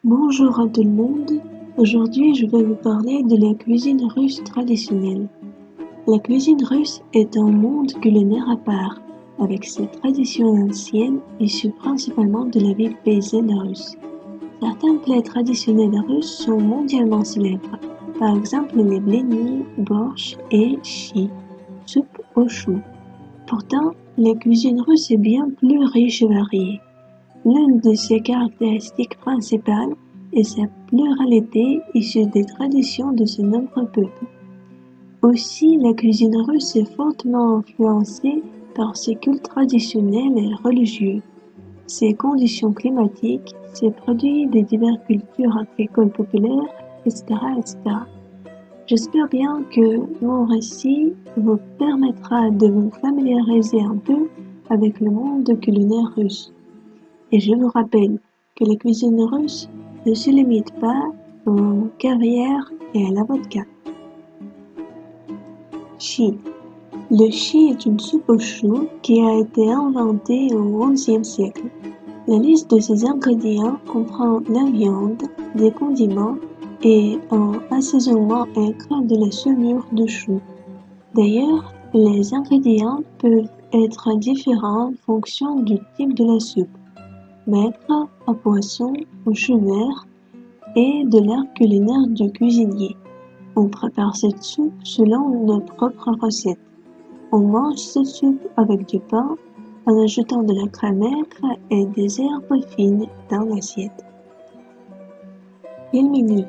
Bonjour à tout le monde. Aujourd'hui, je vais vous parler de la cuisine russe traditionnelle. La cuisine russe est un monde culinaire à part, avec ses traditions anciennes issues principalement de la vie paysanne russe. Certains plats traditionnels russes sont mondialement célèbres, par exemple les blini, borsch et chi, soupe aux choux. Pourtant, la cuisine russe est bien plus riche et variée. L'une de ses caractéristiques principales est sa pluralité issue des traditions de ce nombreux peuples. Aussi, la cuisine russe est fortement influencée par ses cultes traditionnels et religieux, ses conditions climatiques, ses produits des diverses cultures agricoles populaires, etc., etc. J'espère bien que mon récit vous permettra de vous familiariser un peu avec le monde culinaire russe. Et je vous rappelle que la cuisine russe ne se limite pas au caviar et à la vodka. Chi. Le chi est une soupe aux choux qui a été inventée au XIe siècle. La liste de ses ingrédients comprend la viande, des condiments et un assaisonnement aigre de la saumure de choux. D'ailleurs, les ingrédients peuvent être différents en fonction du type de la soupe. Maigre, à poisson, au chou vert et de l'art culinaire du cuisinier. On prépare cette soupe selon nos propres recettes. On mange cette soupe avec du pain en ajoutant de la crème aigre et des herbes fines dans l'assiette. Pelmeni.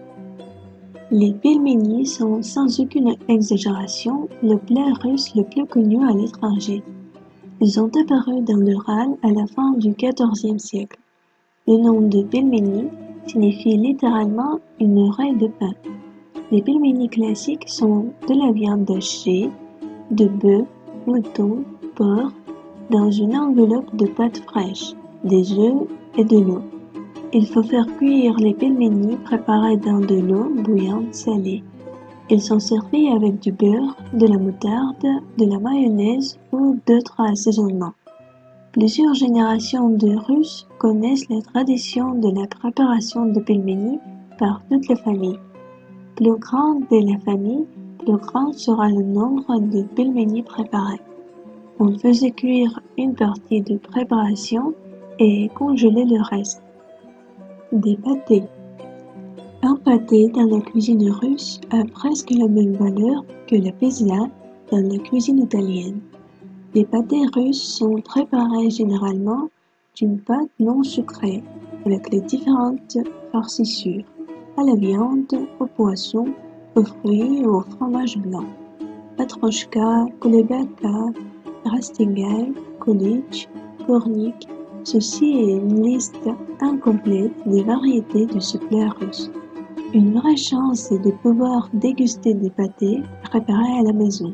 Les pelmenis sont sans aucune exagération le plat russe le plus connu à l'étranger. Ils ont apparu dans l'Ural à la fin du XIVe siècle. Le nom de pelmeni signifie littéralement une oreille de pain. Les pelmenis classiques sont de la viande hachée, de bœuf, mouton, porc, dans une enveloppe de pâte fraîche, des œufs et de l'eau. Il faut faire cuire les pelmenis préparés dans de l'eau bouillante salée. Ils sont servis avec du beurre, de la moutarde, de la mayonnaise ou d'autres assaisonnements. Plusieurs générations de Russes connaissent la tradition de la préparation de pelmeni par toute la famille. Plus grande est la famille, plus grand sera le nombre de pelmeni préparés. On faisait cuire une partie de préparation et congeler le reste. Des pâtés. Un pâté dans la cuisine russe a presque la même valeur que la pizza dans la cuisine italienne. Les pâtés russes sont préparés généralement d'une pâte non sucrée avec les différentes farcissures, à la viande, au poisson, aux fruits et au fromage blanc. Patrochka, kolebaka, rastigay, kolich, kornik, ceci est une liste incomplète des variétés de ce plat russe. Une vraie chance est de pouvoir déguster des pâtés préparés à la maison.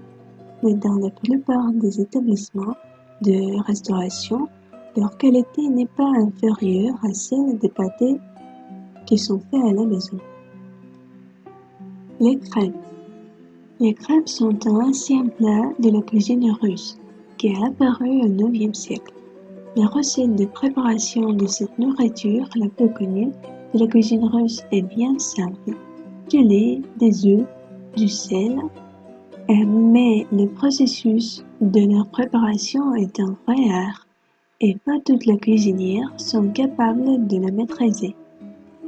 Mais dans la plupart des établissements de restauration, leur qualité n'est pas inférieure à celle des pâtés qui sont faits à la maison. Les crêpes. Les crêpes sont un ancien plat de la cuisine russe qui est apparu au IXe siècle. La recette de préparation de cette nourriture la plus connue de la cuisine russe est bien simple. Du lait, des œufs, du sel, mais le processus de leur préparation est un vrai art et pas toutes les cuisinières sont capables de la maîtriser.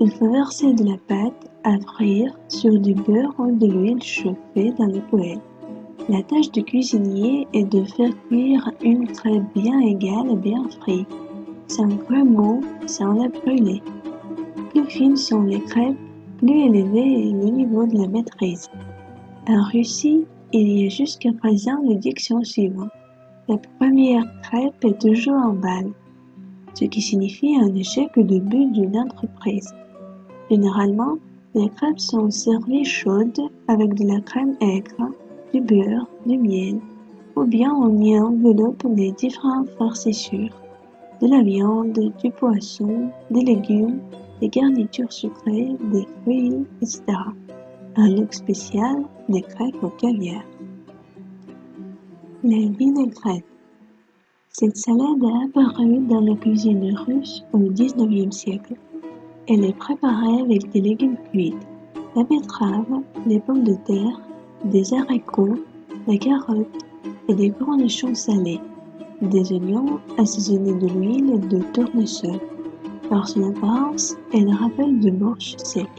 Il faut verser de la pâte à frire sur du beurre ou de l'huile chauffée dans le poêle. La tâche du cuisinier est de faire cuire une crêpe bien égale et bien frite, sans grumeaux, sans la brûler. Plus fines sont les crêpes, plus élevé est le niveau de la maîtrise. En Russie, il y a jusqu'à présent le dicton suivant. La première crêpe est toujours en balle, ce qui signifie un échec au début d'une entreprise. Généralement, les crêpes sont servies chaudes avec de la crème aigre, du beurre, du miel, ou bien on y enveloppe les différentes farcissures, de la viande, du poisson, des légumes, des garnitures sucrées, des fruits, etc. Un look spécial, des crêpes au caviar. Les vinaigrettes. Cette salade a apparu dans la cuisine russe au XIXe siècle. Elle est préparée avec des légumes cuits, la betterave, les pommes de terre, des haricots, la carotte et des cornichons salés, des oignons assaisonnés de l'huile et de tournesol. Par son apparence, elle rappelle du borscht sec.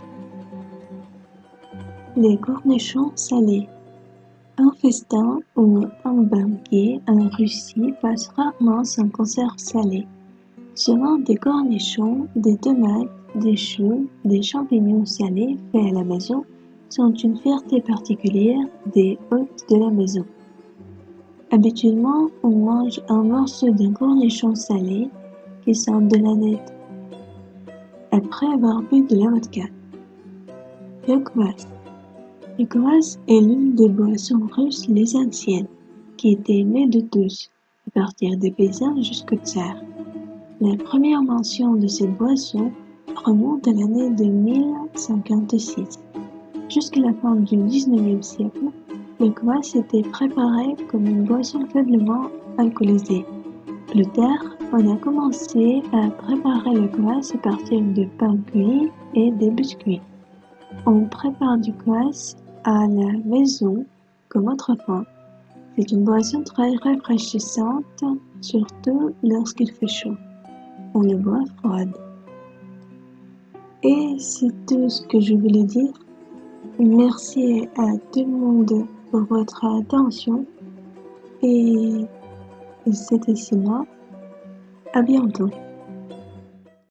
Les cornichons salés. Un festin ou un banquet en Russie passe rarement sans conserve salée. Souvent des cornichons, des tomates, des choux, des champignons salés faits à la maison sont une fierté particulière des hôtes de la maison. Habituellement, on mange un morceau d'un cornichon salé qui sent de la nette après avoir bu de la vodka. Le kvass. Le kvass est l'une des boissons russes les anciennes, qui était aimée de tous, à partir des paysans jusqu'aux tsars. La première mention de cette boisson remonte à l'année de 1056. Jusqu'à la fin du XIXe siècle, le kvass était préparé comme une boisson faiblement alcoolisée. Plus tard, on a commencé à préparer le kvass à partir de pain cuit et des biscuits. On prépare du kvass à la maison comme autrefois. C'est une boisson très rafraîchissante, surtout lorsqu'il fait chaud. On le boit froide. Et c'est tout ce que je voulais dire. Merci à tout le monde pour votre attention et c'était Sina. À bientôt.